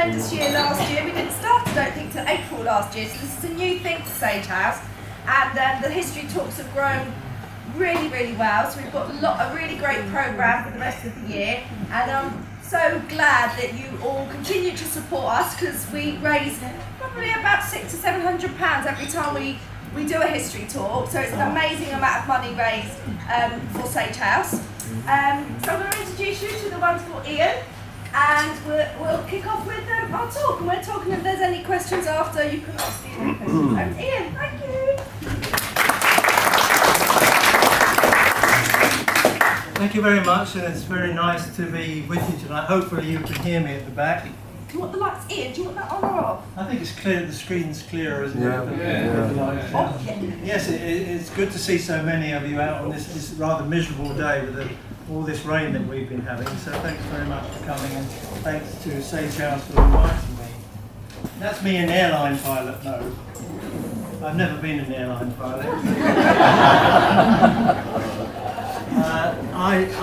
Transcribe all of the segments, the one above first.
tremendous year last year. We didn't start, I don't think, till April last year, so this is a new thing for Sage House. And the history talks have grown really, really well. So we've got a really great programme for the rest of the year. And I'm so glad that you all continue to support us, because we raise probably about £600 to £700 every time we do a history talk. So it's an amazing amount of money raised for Sage House. So I'm going to introduce you to the wonderful Ian, and we'll kick off with our talk. And we're talking, if there's any questions after, you can ask Ian questions. Ian, thank you. Thank you very much, and it's very nice to be with you tonight. Hopefully you can hear me at the back. Do you want the lights, Ian? Do you want that on or off? I think it's clear, the screen's clear, isn't it? Yeah. Yes, it's good to see so many of you out on this rather miserable day with all this rain that we've been having. So thanks very much for coming, and thanks to Sage House for inviting me. That's me in airline pilot mode. I've never been an airline pilot.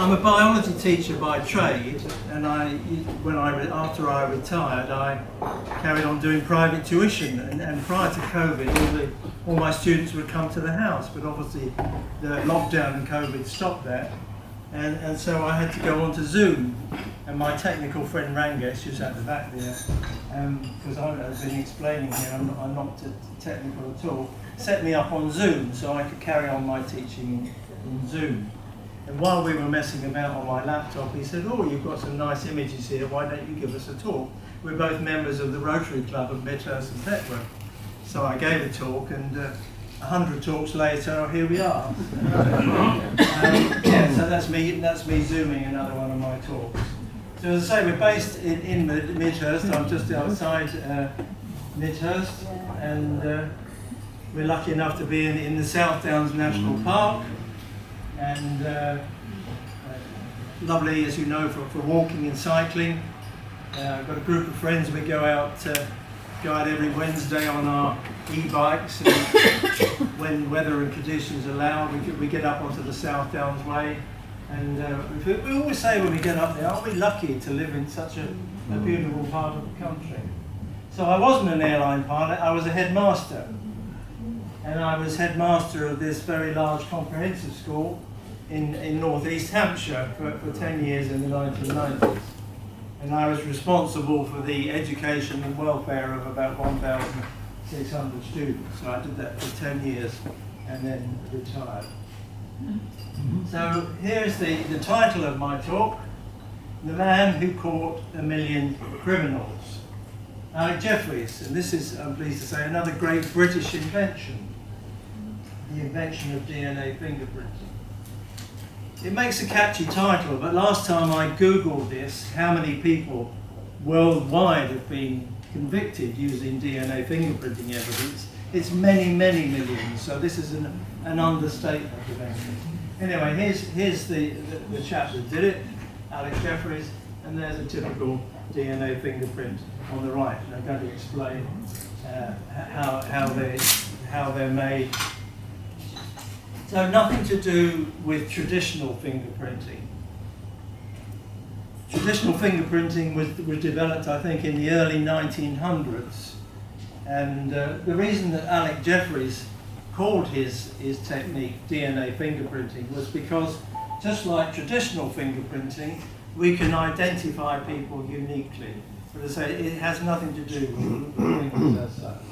I'm a biology teacher by trade, and after I retired, I carried on doing private tuition. And prior to COVID, all my students would come to the house, but obviously the lockdown and COVID stopped that, and so I had to go on to Zoom. And my technical friend Rangesh, who's at the back there, because I've been explaining here, I'm not technical at all, set me up on Zoom so I could carry on my teaching in Zoom. And while we were messing about on my laptop, he said, "Oh, you've got some nice images here, why don't you give us a talk?" We're both members of the Rotary Club of Midhurst and Petworth. So I gave a talk, and 100 talks later, here we are. Yeah, so that's me zooming another one of my talks. So as I say, we're based in Midhurst. I'm just outside Midhurst, and we're lucky enough to be in the South Downs National Park. And lovely, as you know, for walking and cycling. I've got a group of friends. We go out every Wednesday on our e-bikes, and when weather and conditions allow, we get up onto the South Downs Way. And we always say when we get up there, aren't we lucky to live in such a beautiful part of the country? So I wasn't an airline pilot, I was a headmaster. And I was headmaster of this very large comprehensive school in North East Hampshire for 10 years in the 1990s. And I was responsible for the education and welfare of about 1,600 students. So I did that for 10 years and then retired. So here's the title of my talk: The Man Who Caught a Million Criminals. Alec Jeffreys, and this is, I'm pleased to say, another great British invention. The invention of DNA fingerprinting. It makes a catchy title, but last time I Googled this, how many people worldwide have been convicted using DNA fingerprinting evidence, it's many, many millions, so this is an understatement of anything. Anyway, here's the chap that did it, Alec Jeffreys, and there's a typical DNA fingerprint on the right, and I'm going to explain how they're made. So nothing to do with traditional fingerprinting. Traditional fingerprinting was developed, I think, in the early 1900s. And the reason that Alec Jeffreys called his technique DNA fingerprinting was because, just like traditional fingerprinting, we can identify people uniquely. But as I say, it has nothing to do with fingers as such.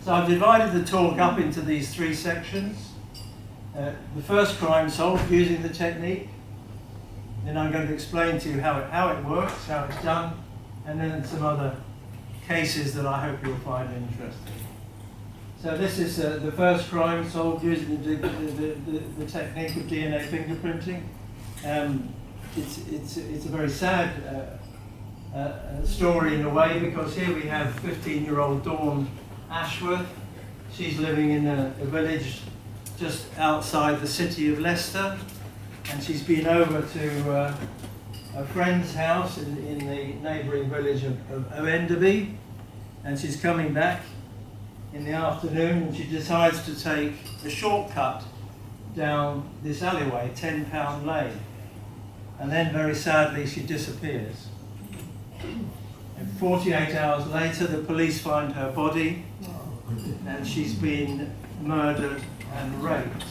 So I've divided the talk up into these three sections. The first crime solved using the technique. Then I'm going to explain to you how it works, how it's done, and then some other cases that I hope you'll find interesting. So this is the first crime solved using the technique of DNA fingerprinting. It's a very sad story in a way, because here we have 15-year-old Dawn Ashworth. She's living in a village just outside the city of Leicester, and she's been over to a friend's house in the neighbouring village of Enderby, and she's coming back in the afternoon, and she decides to take a shortcut down this alleyway, 10 Pound Lane, and then very sadly she disappears. And 48 hours later, the police find her body, and she's been murdered and raped.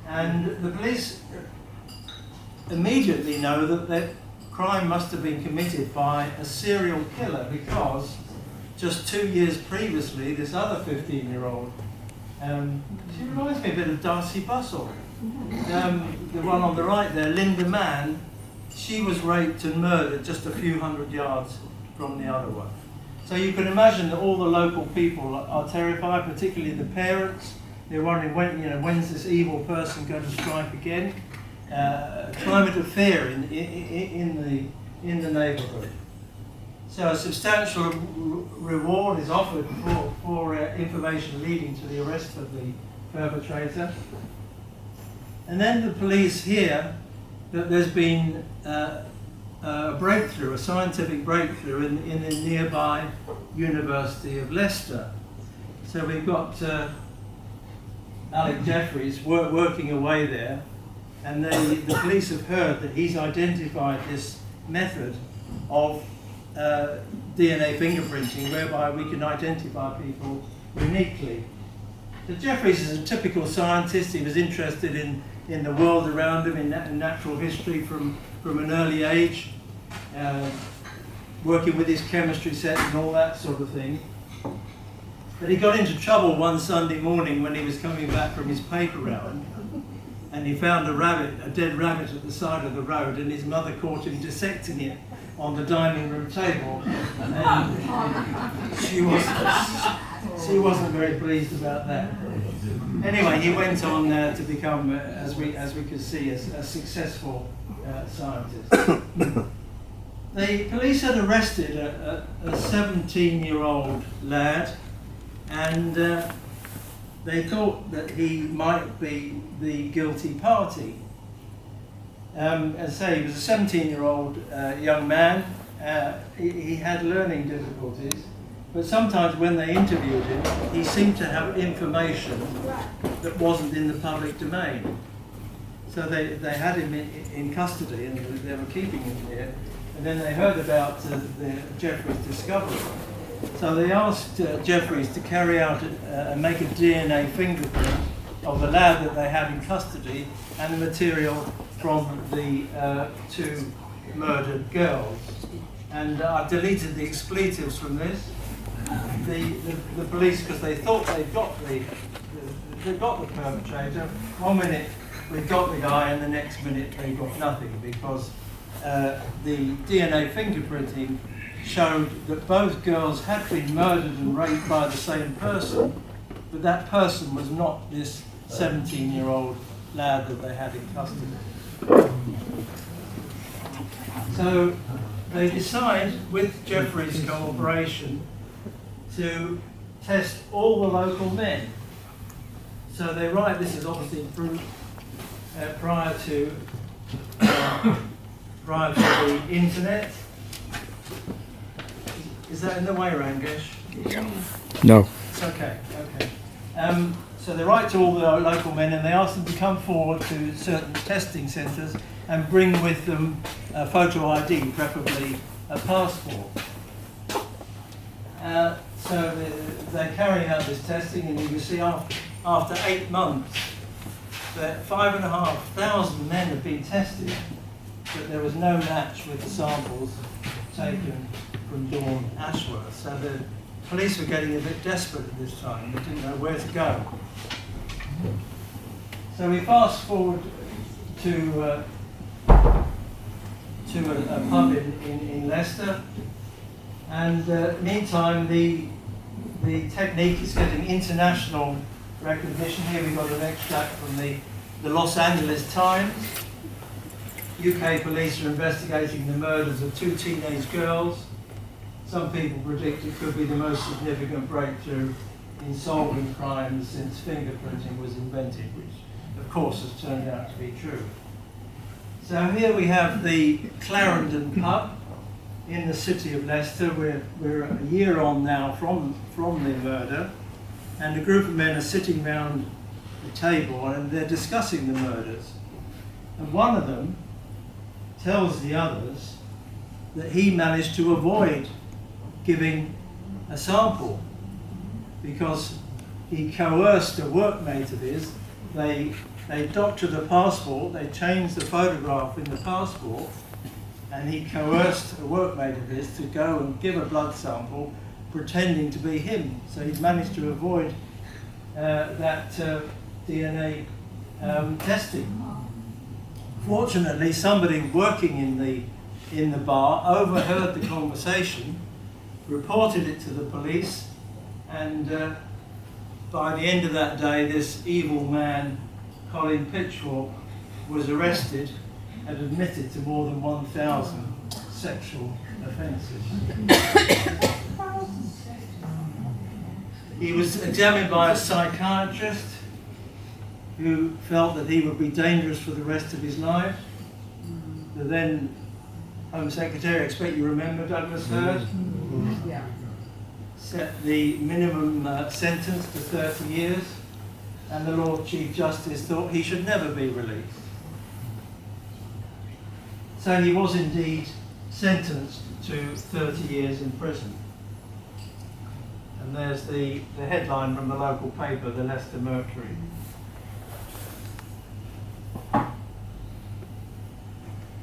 And the police immediately know that the crime must have been committed by a serial killer, because just 2 years previously, this other 15-year-old, she reminds me a bit of Darcy Bustle. The one on the right there, Linda Mann, she was raped and murdered just a few hundred yards from the other one. So you can imagine that all the local people are terrified, particularly the parents. They're wondering when's this evil person going to strike again? A climate of fear in the neighbourhood. So a substantial reward is offered for information leading to the arrest of the perpetrator. And then the police hear that there's been a breakthrough, a scientific breakthrough in the nearby University of Leicester. So we've got Alec Jeffreys working away there, and the police have heard that he's identified this method of DNA fingerprinting, whereby we can identify people uniquely. So Jeffreys is a typical scientist. He was interested in the world around him, in natural history from an early age, working with his chemistry set and all that sort of thing. But he got into trouble one Sunday morning when he was coming back from his paper round, and he found a dead rabbit at the side of the road, and his mother caught him dissecting it on the dining room table, and she wasn't very pleased about that. Anyway, he went on to become, as we could see, a successful scientist. The police had arrested a 17-year-old lad, and they thought that he might be the guilty party. As I say, he was a 17-year-old young man. He had learning difficulties, but sometimes when they interviewed him, he seemed to have information that wasn't in the public domain. So they had him in custody, and they were keeping him there. And then they heard about the Jeffreys discovery. So they asked Jeffreys to carry out and make a DNA fingerprint of the lad that they had in custody and the material from the two murdered girls. And I've deleted the expletives from this. The police, because they thought they'd got the perpetrator. 1 minute we've got the guy, and the next minute they got nothing, because the DNA fingerprinting showed that both girls had been murdered and raped by the same person, but that person was not this 17-year-old lad that they had in custody. So they decide, with Jeffreys' cooperation, to test all the local men. So they write, this is obviously prior to the internet. Is that in the way, Rangesh? No. It's okay. So they write to all the local men, and they ask them to come forward to certain testing centres and bring with them a photo ID, preferably a passport. So they're carrying out this testing, and you can see after 8 months that 5,500 men have been tested, but there was no match with the samples taken from Dawn Ashworth. So the police were getting a bit desperate at this time. They didn't know where to go. So we fast forward to a pub in Leicester, and meantime the technique is getting international recognition. Here we've got an extract from the Los Angeles Times. UK police are investigating the murders of 2 teenage girls. Some people predict it could be the most significant breakthrough in solving crimes since fingerprinting was invented, which of course has turned out to be true. So here we have the Clarendon pub in the city of Leicester. We're a year on now from the murder, and a group of men are sitting round the table and they're discussing the murders. And one of them tells the others that he managed to avoid giving a sample because he coerced a workmate of his. They doctored the passport, they changed the photograph in the passport, and he coerced a workmate of his to go and give a blood sample pretending to be him. So he'd managed to avoid that DNA testing. Fortunately, somebody working in the bar overheard the conversation, reported it to the police, and by the end of that day, this evil man, Colin Pitchfork, was arrested and admitted to more than 1,000 sexual offences. He was examined by a psychiatrist who felt that he would be dangerous for the rest of his life. The then Home Secretary, I expect you remember Douglas Hurd, Yeah. set the minimum sentence to 30 years, and the Lord Chief Justice thought he should never be released. So he was indeed sentenced to 30 years in prison. And there's the headline from the local paper, the Leicester Mercury.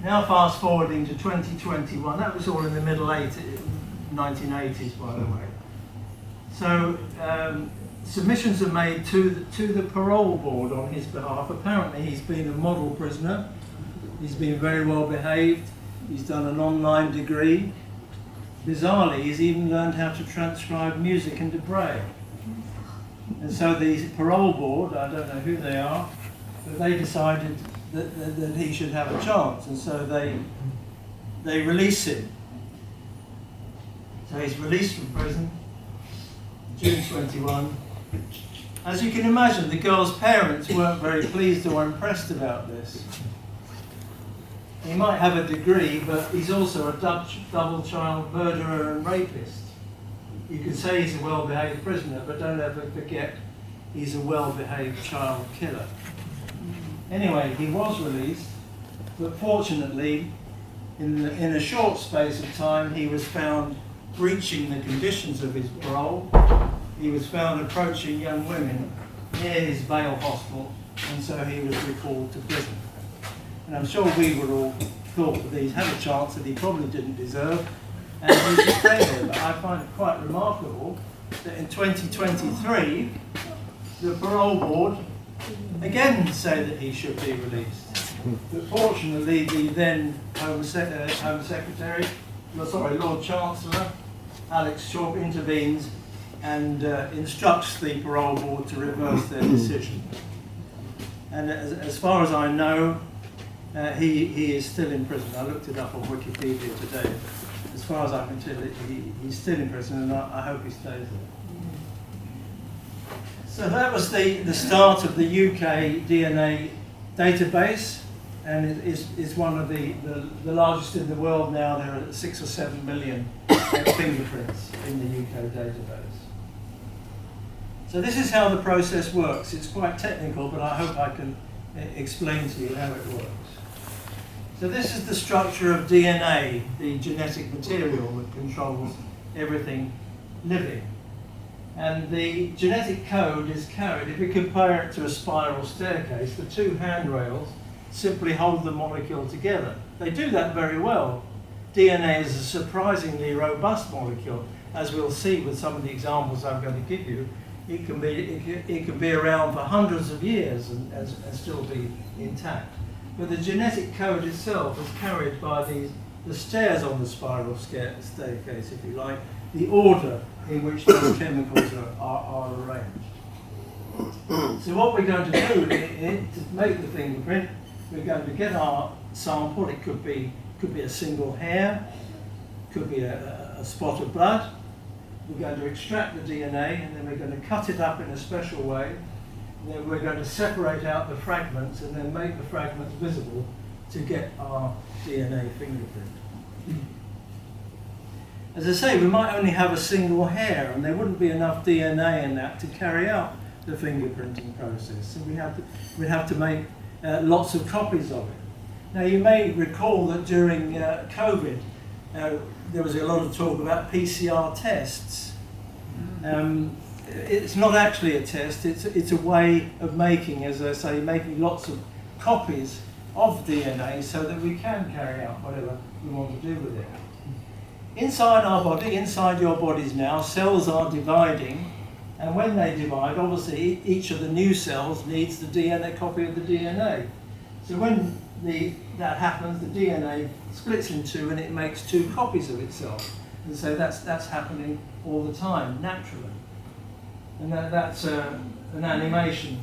Now fast forwarding to 2021, that was all in the middle 1980s, by the way. So submissions are made to the parole board on his behalf. Apparently he's been a model prisoner, he's been very well behaved, he's done an online degree. Bizarrely, he's even learned how to transcribe music into Braille. And so the parole board, I don't know who they are, but they decided that he should have a chance, and so they release him. So he's released from prison, June 21. As you can imagine, the girl's parents weren't very pleased or impressed about this. He might have a degree, but he's also a double child murderer and rapist. You could say he's a well-behaved prisoner, but don't ever forget he's a well-behaved child killer. Anyway, he was released, but fortunately, in a short space of time, he was found breaching the conditions of his parole. He was found approaching young women near his bail hostel, and so he was recalled to prison. And I'm sure we would all thought that he'd had a chance that he probably didn't deserve, and he should stay there. But I find it quite remarkable that in 2023, the parole board again say that he should be released. But fortunately, the then Home Secretary, Lord Chancellor, Alex Chalk, intervenes and instructs the parole board to reverse their decision. And as far as I know, he is still in prison. I looked it up on Wikipedia today. As far as I can tell, he's still in prison, and I hope he stays there. So that was the start of the UK DNA database, and it is one of the largest in the world now. There are 6 or 7 million fingerprints in the UK database. So this is how the process works. It's quite technical, but I hope I can explain to you how it works. So this is the structure of DNA, the genetic material that controls everything living. And the genetic code is carried. If we compare it to a spiral staircase, the two handrails simply hold the molecule together. They do that very well. DNA is a surprisingly robust molecule. As we'll see with some of the examples I'm going to give you, it can be around for hundreds of years and still be intact. But the genetic code itself is carried by the stairs on the spiral staircase, if you like, the order in which those chemicals are arranged. So what we're going to do to make the fingerprint, we're going to get our sample. It could be a single hair, could be a spot of blood. We're going to extract the DNA, and then we're going to cut it up in a special way. And then we're going to separate out the fragments and then make the fragments visible to get our DNA fingerprint. As I say, we might only have a single hair, and there wouldn't be enough DNA in that to carry out the fingerprinting process. So we'd have to make lots of copies of it. Now, you may recall that during COVID, there was a lot of talk about PCR tests. It's not actually a test, it's a way of making, as I say, making lots of copies of DNA so that we can carry out whatever we want to do with it. Inside our body, inside your bodies now, cells are dividing, and when they divide, obviously each of the new cells needs the DNA copy of the DNA. So when that happens, the DNA splits in two and it makes two copies of itself. And so that's happening all the time, naturally. And that's an animation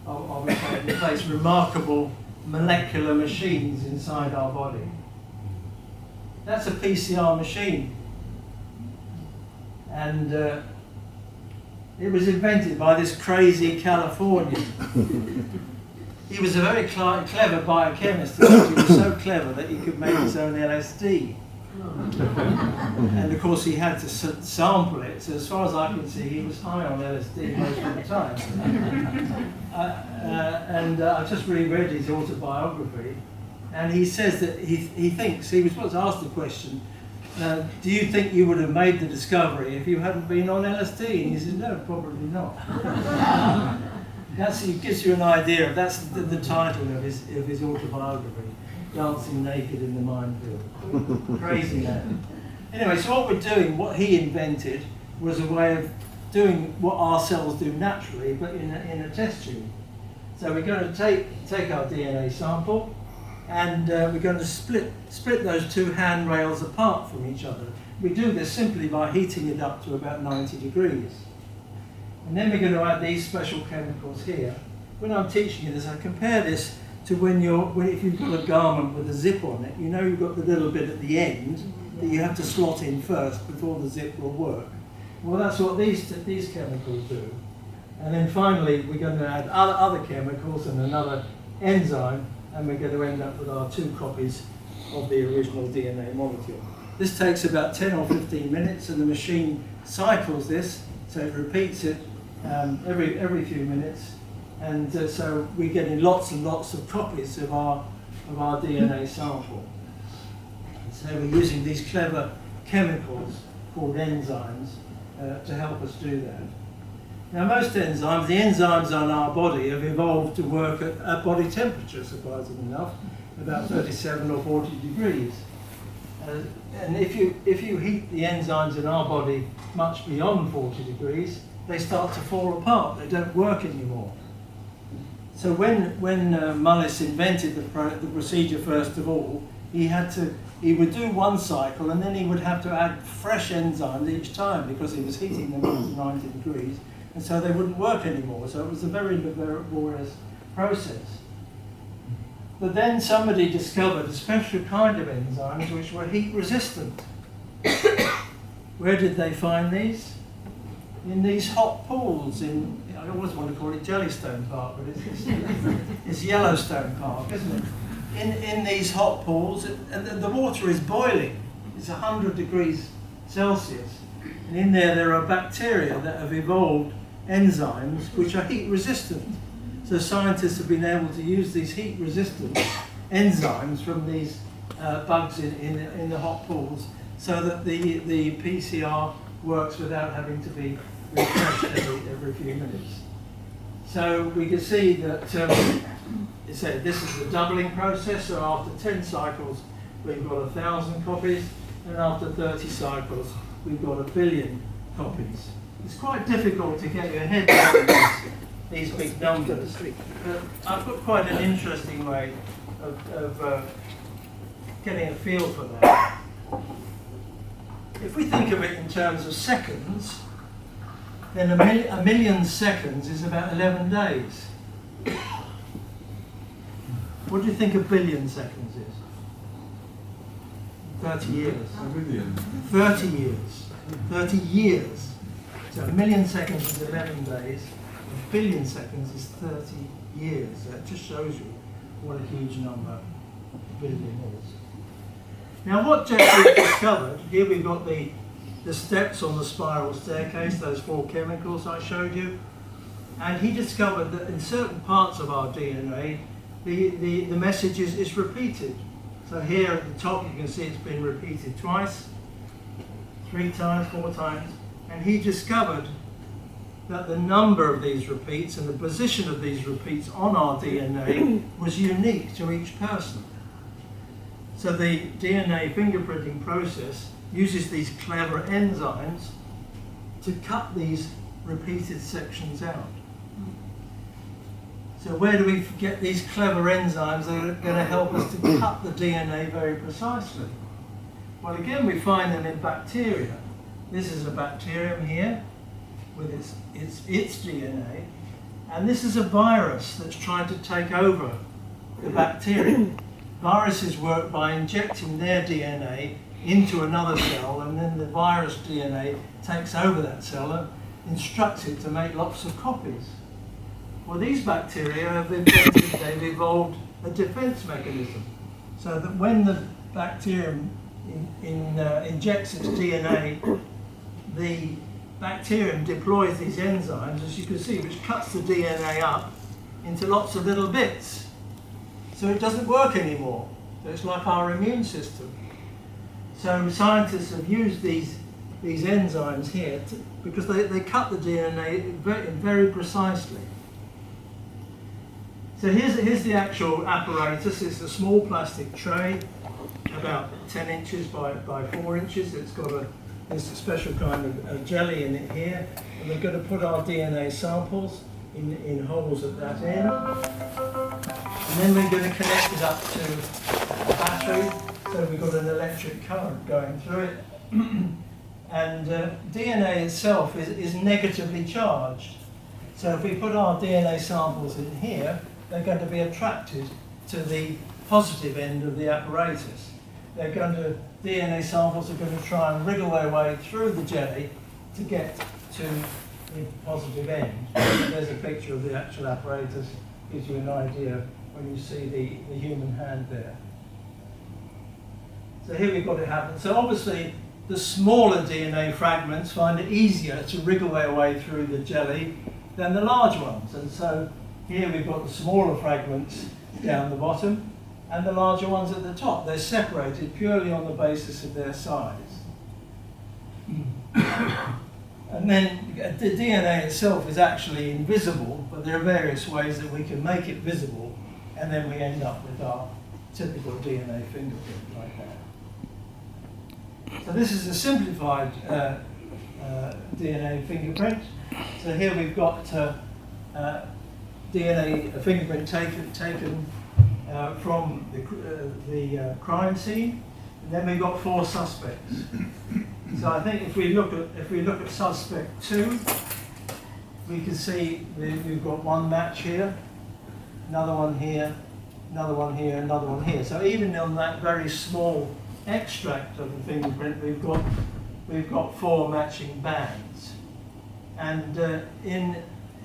of it taking place, remarkable molecular machines inside our body. That's a PCR machine. And it was invented by this crazy Californian. He was a very clever biochemist. He was so clever that he could make his own LSD. And of course he had to sample it, so as far as I can see he was high on LSD most of the time. I've just reread his autobiography, and he says that he thinks, he was asked the question, do you think you would have made the discovery if you hadn't been on LSD? And he said, no, probably not. It gives you an idea, that's the title of his autobiography. Dancing naked in the minefield. Crazy man. Anyway, so what we're doing, what he invented, was a way of doing what our cells do naturally, but in a test tube. So we're going to take our DNA sample, and we're going to split those two handrails apart from each other. We do this simply by heating it up to about 90 degrees. And then we're going to add these special chemicals here. When I'm teaching you this, I compare this to if you've got a garment with a zip on it, you know you've got the little bit at the end that you have to slot in first before the zip will work. Well, that's what these chemicals do. And then finally, we're going to add other chemicals and another enzyme, and we're going to end up with our two copies of the original DNA molecule. This takes about 10 or 15 minutes, and the machine cycles this, so it repeats it every few minutes. And so we're getting lots and lots of copies of our DNA sample. So we're using these clever chemicals called enzymes to help us do that. Now most enzymes, the enzymes on our body have evolved to work at body temperature, surprisingly enough, about 37 or 40 degrees. And if you heat the enzymes in our body much beyond 40 degrees, they start to fall apart, they don't work anymore. So when Mullis invented the procedure, first of all, he would do one cycle and then he would have to add fresh enzymes each time because he was heating them up to 90 degrees, and so they wouldn't work anymore. So it was a very laborious process. But then somebody discovered a special kind of enzymes which were heat resistant. Where did they find these? In these hot pools I always want to call it Jellystone Park, but it's Yellowstone Park, isn't it? In these hot pools, and the water is boiling. It's 100 degrees Celsius. And in there are bacteria that have evolved enzymes which are heat resistant. So scientists have been able to use these heat resistant enzymes from these bugs in the hot pools so that the PCR works without having to be refreshed every few minutes. So we can see that this is the doubling process, so after 10 cycles we've got 1,000 copies, and after 30 cycles we've got 1 billion copies. It's quite difficult to get your head around these big numbers, but I've got quite an interesting way of getting a feel for that. If we think of it in terms of seconds, then a million seconds is about 11 days. What do you think a billion seconds is? 30 years. 30 years. 30 years. So a million seconds is 11 days. A billion seconds is 30 years. So that just shows you what a huge number a billion is. Now what Jeffrey discovered, here we've got the steps on the spiral staircase, those 4 chemicals I showed you, and he discovered that in certain parts of our DNA the message is repeated. So here at the top you can see it's been repeated twice, 3 times, 4 times, and he discovered that the number of these repeats and the position of these repeats on our DNA was unique to each person. So the DNA fingerprinting process uses these clever enzymes to cut these repeated sections out. So where do we get these clever enzymes that are going to help us to cut the DNA very precisely? Well, again, we find them in bacteria. This is a bacterium here with its DNA, and this is a virus that's trying to take over the bacterium. Viruses work by injecting their DNA into another cell, and then the virus DNA takes over that cell and instructs it to make lots of copies. Well, these bacteria have they've evolved a defense mechanism, so that when the bacterium injects its DNA, the bacterium deploys these enzymes, as you can see, which cuts the DNA up into lots of little bits. So it doesn't work anymore. So it's like our immune system. So scientists have used these enzymes here because they cut the DNA very precisely. So here's the actual apparatus. It's a small plastic tray, about 10 inches by 4 inches. It's got this special kind of jelly in it here. And we're going to put our DNA samples in holes at that end. And then we're going to connect it up to a battery. So we've got an electric current going through it. And DNA itself is negatively charged. So if we put our DNA samples in here, they're going to be attracted to the positive end of the apparatus. DNA samples are going to try and wriggle their way through the jelly to get to the positive end. There's a picture of the actual apparatus, gives you an idea when you see the human hand there. So here we've got it happen. So obviously the smaller DNA fragments find it easier to wriggle their way through the jelly than the large ones. And so here we've got the smaller fragments down the bottom and the larger ones at the top. They're separated purely on the basis of their size. And then the DNA itself is actually invisible, but there are various ways that we can make it visible, and then we end up with our typical DNA fingerprint like that. So this is a simplified DNA fingerprint. So here we've got DNA fingerprint taken from the crime scene, and then we've got 4 suspects. So I think if we look at suspect 2, we can see we've got one match here, another one here, another one here, another one here. So even on that very small extract of the fingerprint, we've got 4 matching bands. And in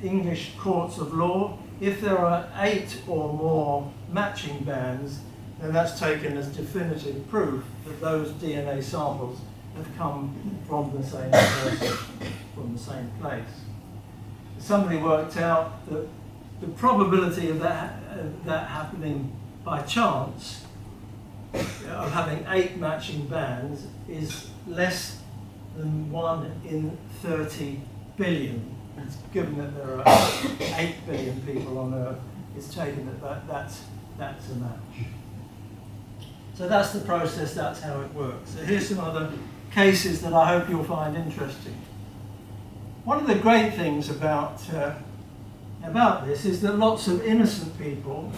English courts of law, if there are 8 or more matching bands, then that's taken as definitive proof that those DNA samples have come from the same person, from the same place. Somebody worked out that the probability of that happening by chance, of having 8 matching bands, is less than 1 in 30 billion. It's given that there are 8 billion people on Earth, it's taken that's a match. So that's the process, that's how it works. So here's some other cases that I hope you'll find interesting. One of the great things about this is that lots of innocent people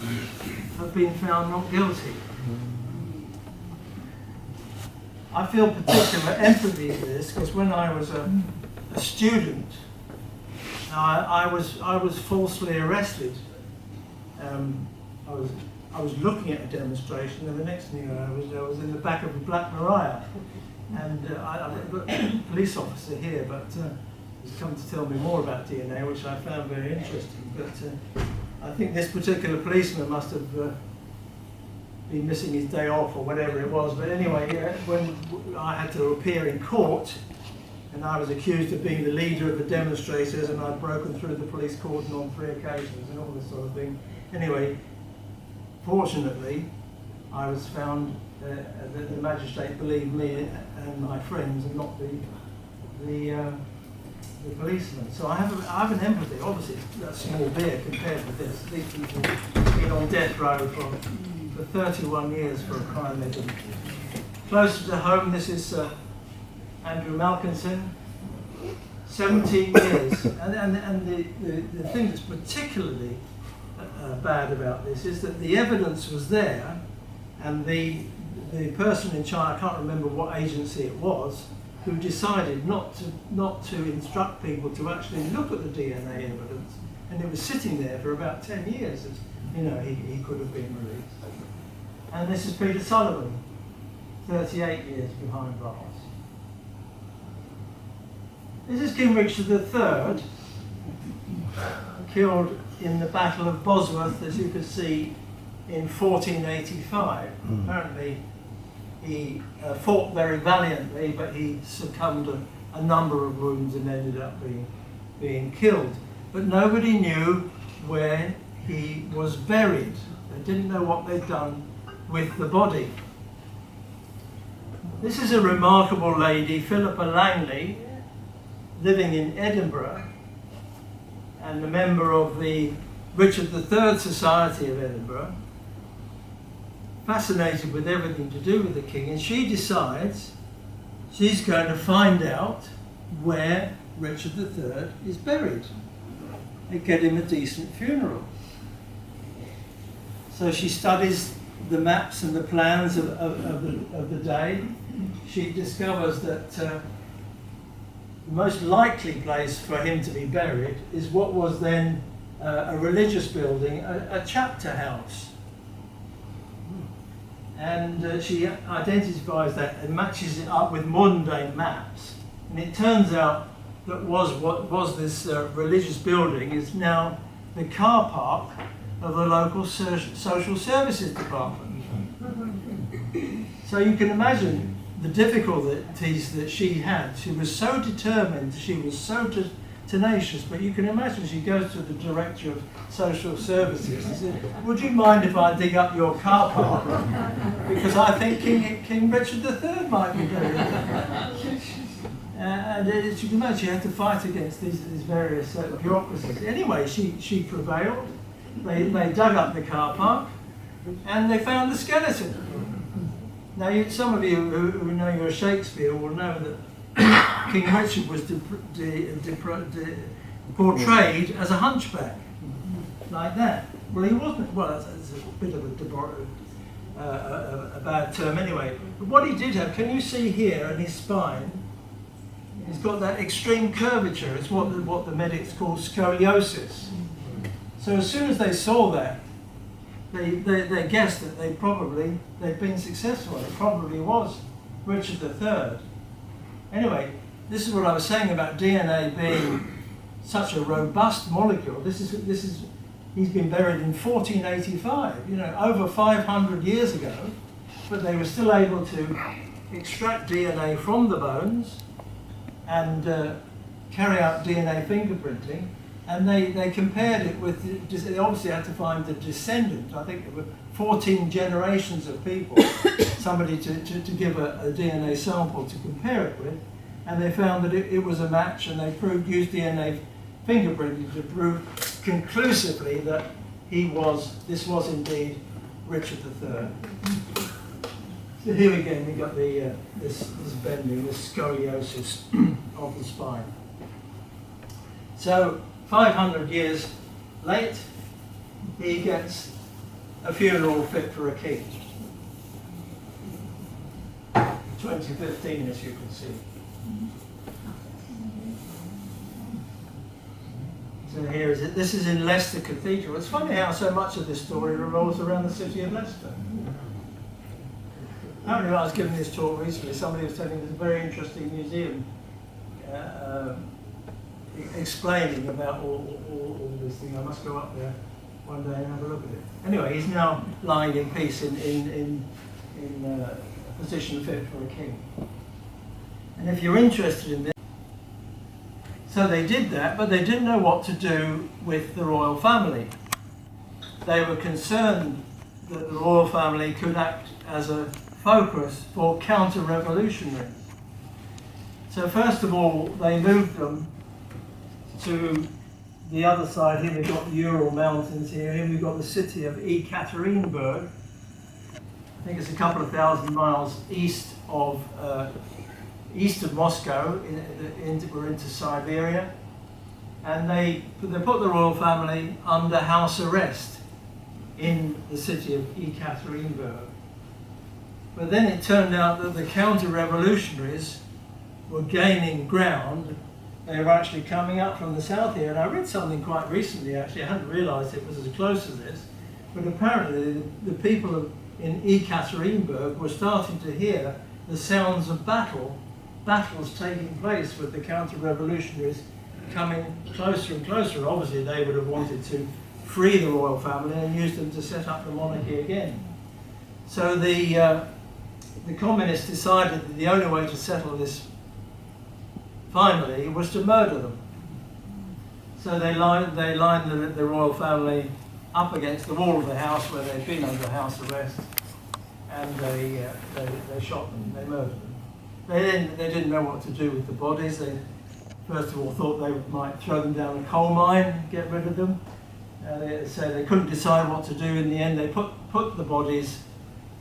have been found not guilty. I feel particular empathy for this because when I was a student, I was falsely arrested. I was looking at a demonstration, and the next thing I was in the back of a Black Maria, and I've got a police officer here, but he's come to tell me more about DNA, which I found very interesting. But I think this particular policeman must have been missing his day off or whatever it was. But anyway, when I had to appear in court, and I was accused of being the leader of the demonstrators, and I'd broken through the police cordon on 3 occasions and all this sort of thing. Anyway, fortunately, I was found, the magistrate believed me and my friends and not the policeman. So I have an empathy. Obviously, it's a small beer compared with this. These people have been on death row for 31 years for a crime they didn't. Closer to home, this is Andrew Malkinson, 17 years. And the thing that's particularly bad about this is that the evidence was there, and the person in charge, I can't remember what agency it was, who decided not to instruct people to actually look at the DNA evidence, and it was sitting there for about 10 years. As, he could have been released. And this is Peter Sullivan, 38 years behind bars. This is King Richard III, killed in the Battle of Bosworth, as you can see, in 1485. Apparently, he fought very valiantly, but he succumbed to a number of wounds and ended up being killed. But nobody knew where he was buried. They didn't know what they'd done with the body. This is a remarkable lady, Philippa Langley, living in Edinburgh, and a member of the Richard III Society of Edinburgh, fascinated with everything to do with the king, and she decides she's going to find out where Richard III is buried and get him a decent funeral. So she studies the maps and the plans of the day. She discovers that the most likely place for him to be buried is what was then a religious building, a chapter house. And she identifies that and matches it up with modern day maps. And it turns out that what was this religious building is now the car park of the local social services department. So you can imagine the difficulties that she had. She was so determined, she was so tenacious, but you can imagine she goes to the director of social services and says, "Would you mind if I dig up your car park? Because I think King Richard III might be there." And as you can imagine, she had to fight against these various bureaucracies. Anyway, she prevailed. They dug up the car park and they found the skeleton. Now, some of you who know your Shakespeare will know that King Richard was portrayed as a hunchback, like that. Well, he wasn't. Well, that's a bit of a bad term anyway. But what he did have, can you see here in his spine, he's got that extreme curvature. It's what the medics call scoliosis. So as soon as they saw that, they guessed that they'd been successful. It probably was Richard III. Anyway, this is what I was saying about DNA being such a robust molecule. He's been buried in 1485, over 500 years ago, but they were still able to extract DNA from the bones and carry out DNA fingerprinting. And they compared it with, they obviously had to find the descendant. I think there were 14 generations of people, somebody to give a DNA sample to compare it with. And they found that it was a match, and they used DNA fingerprinting to prove conclusively that this was indeed Richard III. So here again, we got this bending, this scoliosis of the spine. So 500 years late, he gets a funeral fit for a king. 2015, as you can see. So here is it. This is in Leicester Cathedral. It's funny how so much of this story revolves around the city of Leicester. Apparently, I was giving this talk recently. Somebody was telling me there's a very interesting museum explaining about all this thing. I must go up there one day and have a look at it. Anyway, he's now lying in peace in a position fit for a king. And if you're interested in this, so they did that, but they didn't know what to do with the royal family. They were concerned that the royal family could act as a focus for counter-revolutionary. So first of all, they moved them to the other side. Here we've got the Ural Mountains here we've got the city of Ekaterinburg. I think it's a couple of thousand miles east of Moscow. We're into Siberia. And they put the royal family under house arrest in the city of Ekaterinburg. But then it turned out that the counter-revolutionaries were gaining ground. They were actually coming up from the south here. And I read something quite recently, actually. I hadn't realised it was as close as this. But apparently the people in Ekaterinburg were starting to hear the sounds of battles taking place with the counter-revolutionaries coming closer and closer. Obviously, they would have wanted to free the royal family and use them to set up the monarchy again. So the communists decided that the only way to settle this finally was to murder them. So they lined the royal family up against the wall of the house where they'd been under house arrest, and they shot them. They murdered them. They didn't know what to do with the bodies. They first of all thought they might throw them down a coal mine, get rid of them. So they couldn't decide what to do. In the end, they put the bodies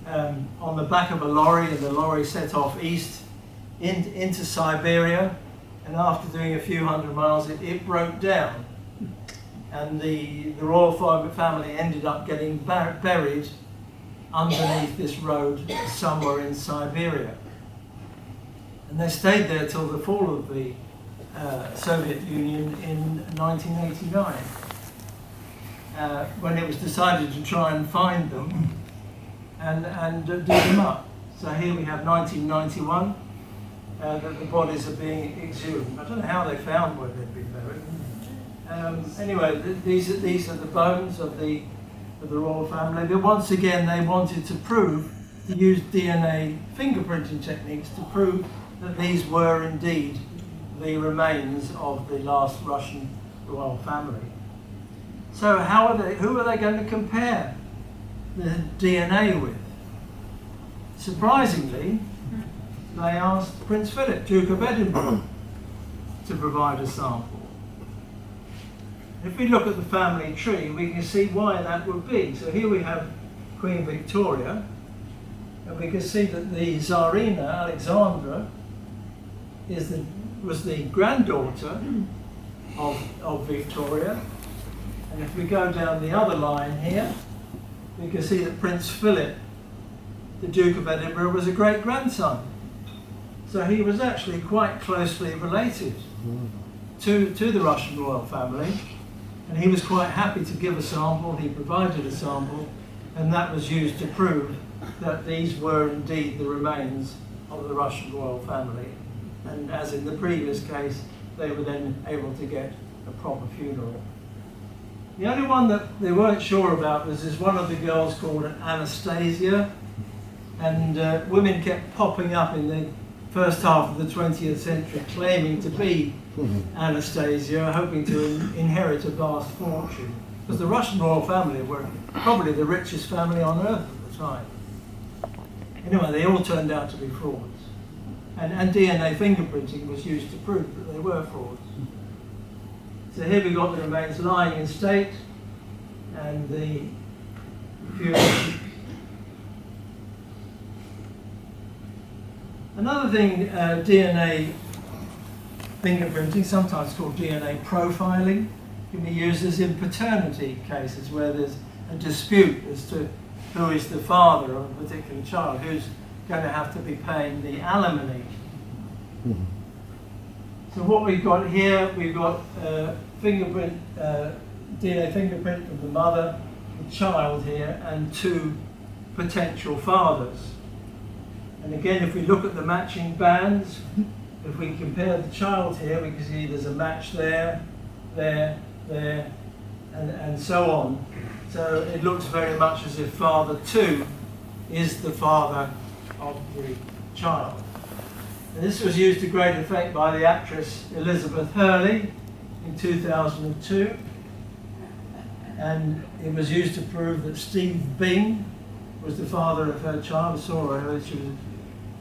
on the back of a lorry, and the lorry set off east into Siberia. And after doing a few hundred miles, it broke down. And the royal family ended up getting buried underneath this road somewhere in Siberia. And they stayed there till the fall of the Soviet Union in 1989, when it was decided to try and find them and dig them up. So here we have 1991, that the bodies are being exhumed. I don't know how they found where they'd been buried. Anyway, these are the bones of the royal family. But once again, they wanted to use DNA fingerprinting techniques to prove that these were indeed the remains of the last Russian royal family. So who are they going to compare the DNA with? Surprisingly, they asked Prince Philip, Duke of Edinburgh, to provide a sample. If we look at the family tree, we can see why that would be. So here we have Queen Victoria, and we can see that the Tsarina Alexandra was the granddaughter of Victoria. And if we go down the other line here, we can see that Prince Philip, the Duke of Edinburgh, was a great-grandson. So he was actually quite closely related to the Russian royal family. And he was quite happy to give a sample. He provided a sample, and that was used to prove that these were indeed the remains of the Russian royal family. And as in the previous case, they were then able to get a proper funeral. The only one that they weren't sure about was this one of the girls called Anastasia, and women kept popping up in the first half of the 20th century claiming to be Anastasia, hoping to inherit a vast fortune. Because the Russian royal family were probably the richest family on earth at the time. Anyway, they all turned out to be frauds. And DNA fingerprinting was used to prove that they were frauds. So here we've got the remains lying in state, and the funeral. Another thing, DNA fingerprinting, sometimes called DNA profiling, can be used as in paternity cases where there's a dispute as to who is the father of a particular child, who's going to have to be paying the alimony. So what we've got here, we've got DNA fingerprint of the mother, the child here, and two potential fathers. And again, if we look at the matching bands, if we compare the child here, we can see there's a match there, there, there, and so on. So it looks very much as if father 2 is the father of the child. And this was used to great effect by the actress Elizabeth Hurley in 2002. And it was used to prove that Steve Bing was the father of her child. Saw her.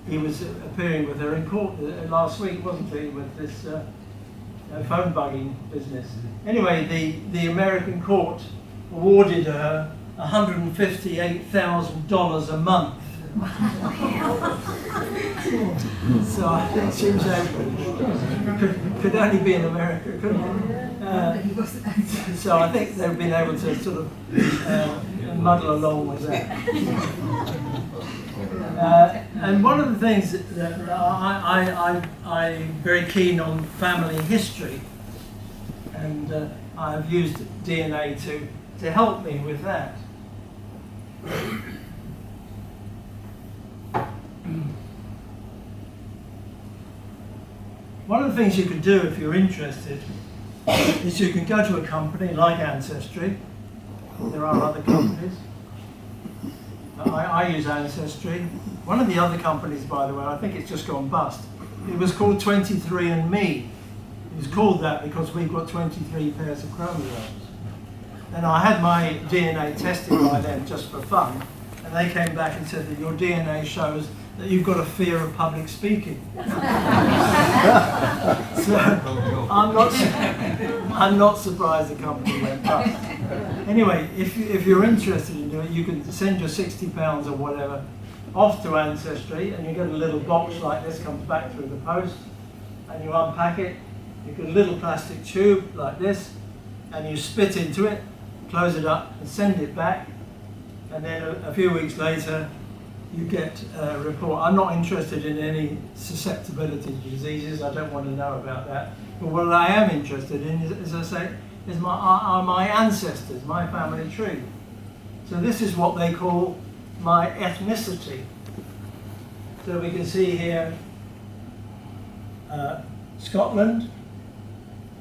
He was appearing with her in court last week, wasn't he, with this phone bugging business. Anyway, the American court awarded her $158,000 a month. So I think she was could only be in America, couldn't it? So I think they've been able to sort of muddle along with that. And one of the things that I'm very keen on family history, and I've used DNA to help me with that. One of the things you can do if you're interested is you can go to a company like Ancestry. There are other companies. I use Ancestry. One of the other companies, by the way, I think it's just gone bust. It was called 23andMe. It was called that because we've got 23 pairs of chromosomes. And I had my DNA tested by them just for fun, and they came back and said that your DNA shows that you've got a fear of public speaking. So I'm not surprised the company went bust. Anyway, if you're interested in doing it, you can send your £60 or whatever off to Ancestry, and you get a little box like this, comes back through the post, and you unpack it. You get a little plastic tube like this, and you spit into it, close it up, and send it back. And then a few weeks later, you get a report. I'm not interested in any susceptibility to diseases. I don't want to know about that. But what I am interested in is, as I say, are my ancestors, my family tree. So this is what they call my ethnicity. So we can see here Scotland,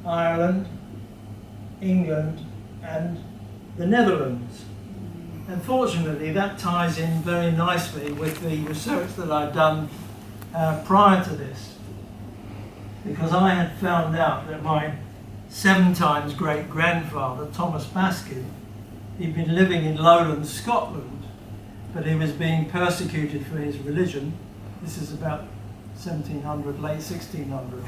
Ireland, England, and the Netherlands. And fortunately, that ties in very nicely with the research that I'd done prior to this, because I had found out that my 7 times great-grandfather, Thomas Baskin, he'd been living in lowland Scotland, but he was being persecuted for his religion. This is about 1700, late 1600s.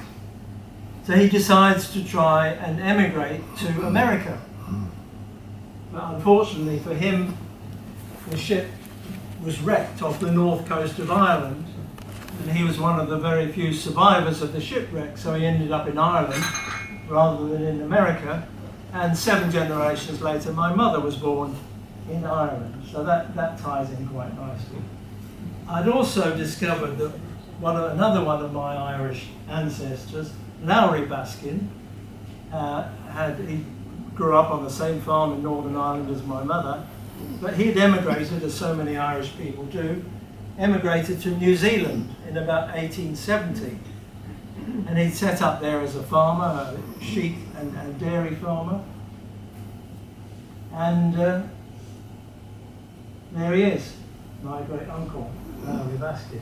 So he decides to try and emigrate to America. But unfortunately for him, the ship was wrecked off the north coast of Ireland, and he was one of the very few survivors of the shipwreck, so he ended up in Ireland rather than in America. And 7 generations later, my mother was born in Ireland, so that ties in quite nicely. I'd also discovered that another one of my Irish ancestors, Lowry Baskin, he grew up on the same farm in Northern Ireland as my mother, but he'd emigrated, as so many Irish people do, emigrated to New Zealand in about 1870. And he'd set up there as a farmer, a sheep and dairy farmer. And there he is, my great uncle, Lowry Baskin.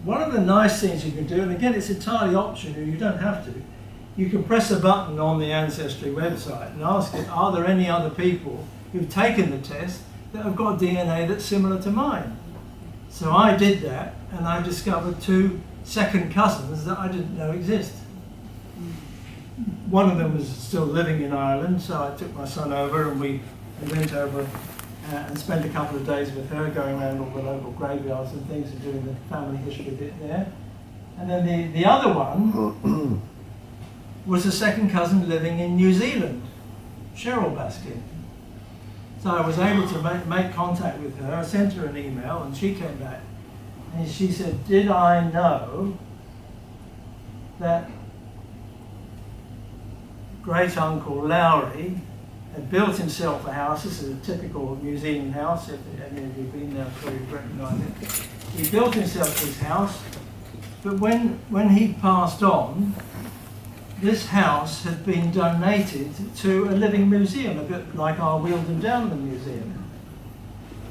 One of the nice things you can do, and again it's entirely optional, you don't have to, you can press a button on the Ancestry website and ask it, are there any other people who've taken the test that have got DNA that's similar to mine? So I did that, and I discovered 2 second cousins that I didn't know exist. One of them was still living in Ireland, so I took my son over and we went over and spent a couple of days with her, going around all the local graveyards and things and doing the family history bit there. And then the other one was a second cousin living in New Zealand, Cheryl Baskin. So I was able to make contact with her. I sent her an email and she came back and she said, did I know that great uncle Lowry had built himself a house? This is a typical New Zealand house. If any of you have been there, I'm sure you've recognised it. He built himself his house, but when he passed on, this house had been donated to a living museum, a bit like our Wealdon Downland Museum.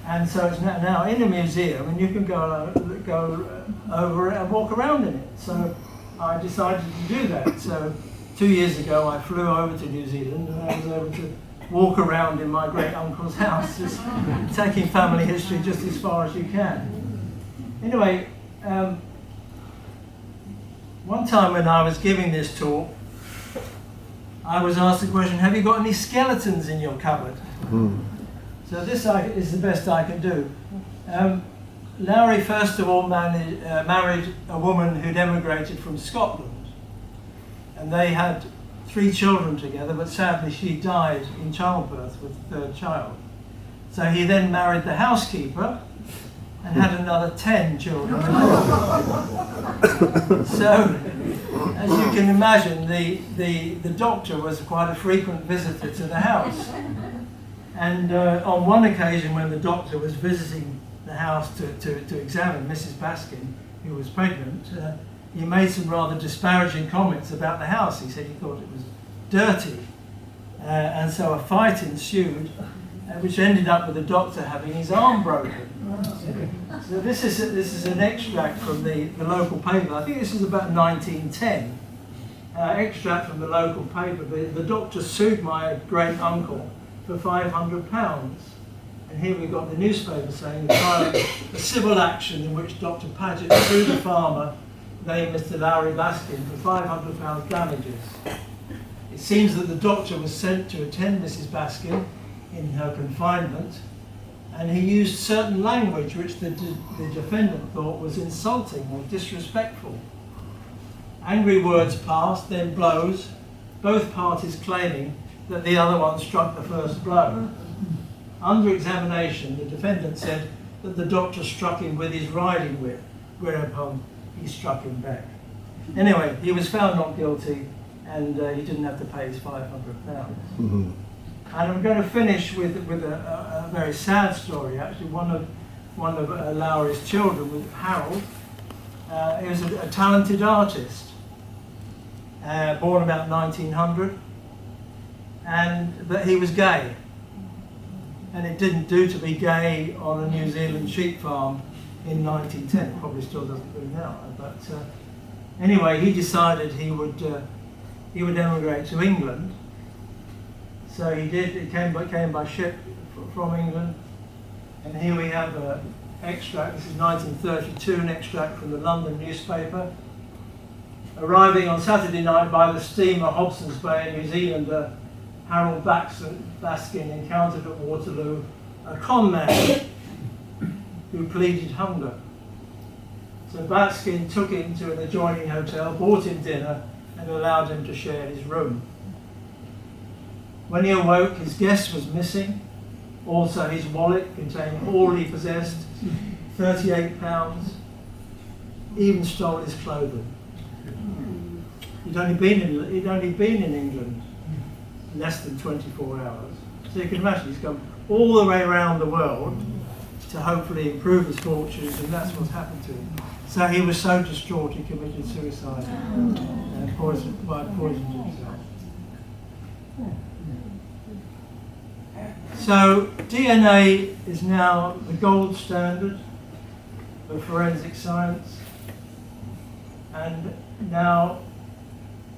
And so it's now in a museum, and you can go over it and walk around in it. So I decided to do that. So 2 years ago, I flew over to New Zealand, and I was able to walk around in my great uncle's house, just taking family history just as far as you can. Anyway, one time when I was giving this talk, I was asked the question, have you got any skeletons in your cupboard? So this is the best I can do. Lowry, first of all, married a woman who'd emigrated from Scotland. And they had 3 children together, but sadly she died in childbirth with the 3rd child. So he then married the housekeeper and had another 10 children. So, as you can imagine, the doctor was quite a frequent visitor to the house. And on one occasion when the doctor was visiting the house to examine Mrs. Baskin, who was pregnant, he made some rather disparaging comments about the house. He said he thought it was dirty. And so a fight ensued, which ended up with the doctor having his arm broken. So this is an extract from the local paper. I think this is about 1910. Extract from the local paper. The doctor sued my great uncle for £500. And here we've got the newspaper saying a civil action in which Dr. Paget sued the farmer named Mr. Lowry Baskin for £500 damages. It seems that the doctor was sent to attend Mrs. Baskin in her confinement, and he used certain language which the defendant thought was insulting or disrespectful. Angry words passed, then blows, both parties claiming that the other one struck the first blow. Under examination, the defendant said that the doctor struck him with his riding whip, whereupon he struck him back. Anyway, he was found not guilty, and he didn't have to pay his £500. And I'm going to finish with a very sad story. Actually, one of Lowry's children, with Harold, he was a talented artist, born about 1900, but he was gay. And it didn't do to be gay on a New Zealand sheep farm in 1910. It probably still doesn't do now. But anyway, he decided he would emigrate to England. So he did. He came by ship from England. And here we have an extract. This is 1932, an extract from the London newspaper. Arriving on Saturday night by the steamer Hobson's Bay, New Zealander Harold Baskin encountered at Waterloo a con man who pleaded hunger. So Baskin took him to an adjoining hotel, bought him dinner, and allowed him to share his room. When he awoke, his guest was missing, also his wallet containing all he possessed, £38, even stole his clothing. He'd only been in England less than 24 hours. So you can imagine he's come all the way around the world to hopefully improve his fortunes, and that's what's happened to him. So he was so distraught he committed suicide and poisoned himself. So DNA is now the gold standard of forensic science, and now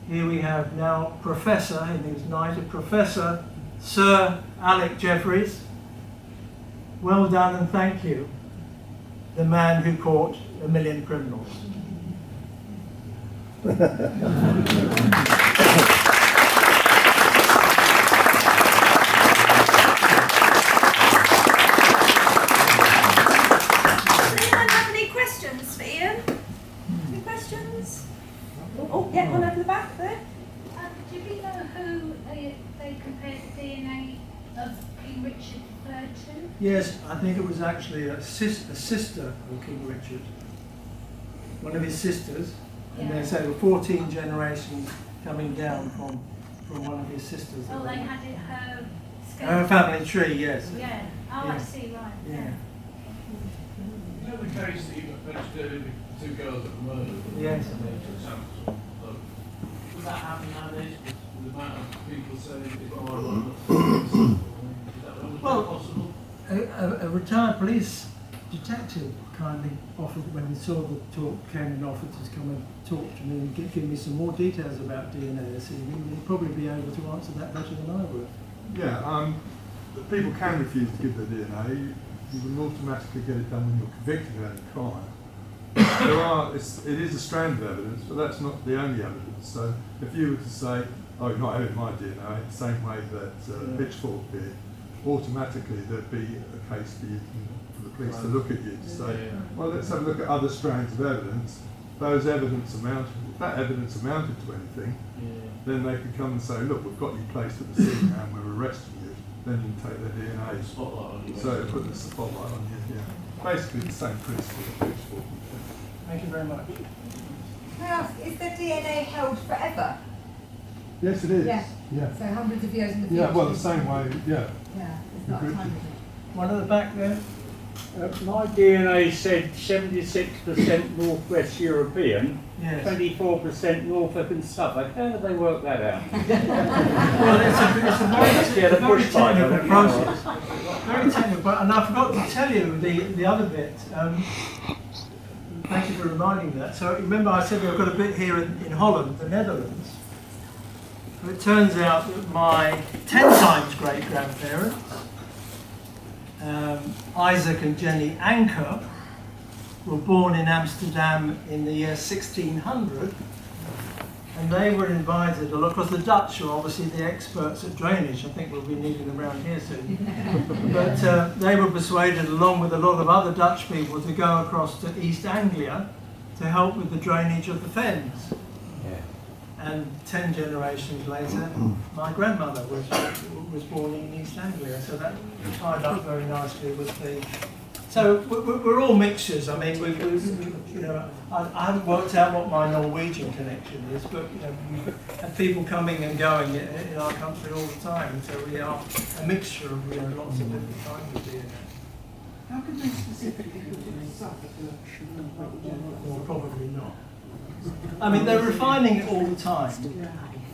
here we have now Professor, he was knighted, Professor Sir Alec Jeffreys. Well done and thank you, the man who caught 1 million criminals. Does anyone have any questions for Ian? Any questions? Oh, yeah, one over the back there. Do we know who they compared the DNA of King Richard III to? Yes, I think it was actually a sister of King Richard, one of his sisters, and they say there were 14 generations coming down from one of his sisters. Oh, they had it, Her family tree, yes. Yeah. Oh, Yeah. I see, right. Yeah. You know the case that you mentioned earlier, the 2 girls that were murdered? Yes. Would that happen nowadays with the amount of people saying it's more Well, possible? A retired police detective kindly offered, when he saw the talk, came and offered to come and talk to me and give me some more details about DNA this evening. He'd probably be able to answer that better than I would. Yeah, people can refuse to give their DNA. You will automatically get it done when you're convicted of any crime. It is a strand of evidence, but that's not the only evidence. So if you were to say, oh, you're not having my DNA, the same way that Pitchfork did, automatically there'd be a case for you, for the police to look at you to say, well, let's have a look at other strands of evidence. If that evidence amounted to anything, then they could come and say, look, we've got you placed at the scene and we're arresting you. Then you can take their DNA. Spotlight on you. So put the spotlight on you, yeah. Basically the same principle that Pitchfork. Thank you very much. Can I ask, is the DNA held forever? Yes, it is. Yeah. Yeah. So hundreds of years in the future? Yeah, well, the same way, yeah. Yeah, it's not a time limit. One at the back there. My DNA said 76% Northwest European, Yes. 24% Norfolk and Suffolk. How did they work that out? Well, it's a very, Yeah, the very bush fire, technical don't you? process. Very technical, and I forgot to tell you the other bit. Thank you for reminding me that. So remember I said we've got a bit here in Holland, the Netherlands. So it turns out that my 10 times great-grandparents, Isaac and Jenny Anker, were born in Amsterdam in the year 1600, and they were invited, because the Dutch are obviously the experts at drainage. I think we'll be needing them around here soon. But they were persuaded, along with a lot of other Dutch people, to go across to East Anglia to help with the drainage of the fens. And 10 generations later, my grandmother was born in East Anglia, so that tied up very nicely with the. So we're all mixtures. I mean, you know, I haven't worked out what my Norwegian connection is, but you know, we've had people coming and going in our country all the time. So we are a mixture of lots of different kinds of DNA. How can they specifically put it in Suffolk? Or probably not. I mean, they're refining it all the time.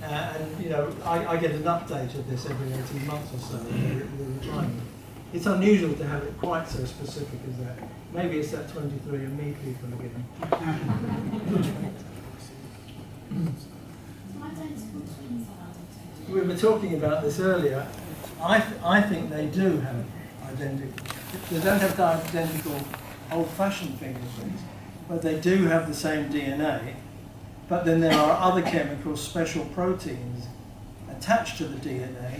And, you know, I get an update of this every 18 months or so. They're refining it. It's unusual to have it quite so specific as that. Maybe it's that 23andMe people again. We were talking about this earlier. I think they do have identical. They don't have identical old-fashioned fingerprints, but they do have the same DNA. But then there are other chemicals, special proteins, attached to the DNA,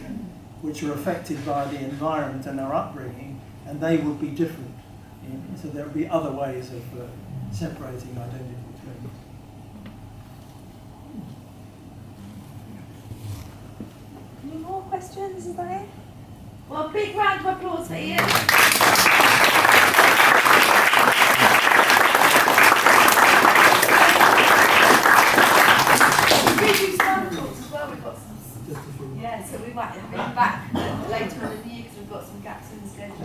which are affected by the environment and our upbringing, and they would be different. So there would be other ways of separating identical twins. Any more questions, is there? Well, a big round of applause for Ian. Yeah, so we might have him back later on in the year because we've got some gaps in the schedule.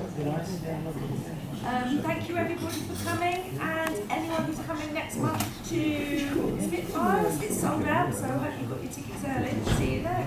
Thank you everybody for coming, and anyone who's coming next month to Spitfires, it's sold out, so I hope you've got your tickets early. See you there.